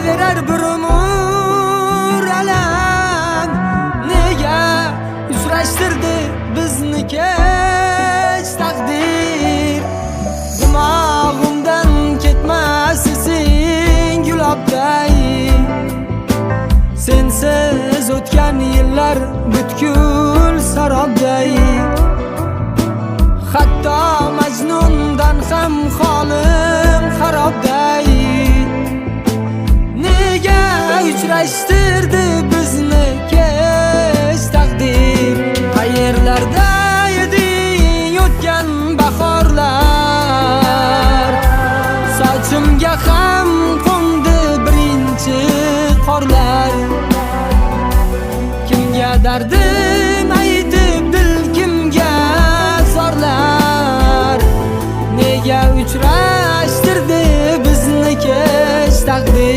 verer bir umr alam. Nega uchrashtirdi bizni kech taqdir? Dimog'imdan ketmas esing gulobday. Sensiz o'tgan yillar butkul sarobday. Hatto Majnundan ham holim xarobday. Nega uchrashtirdi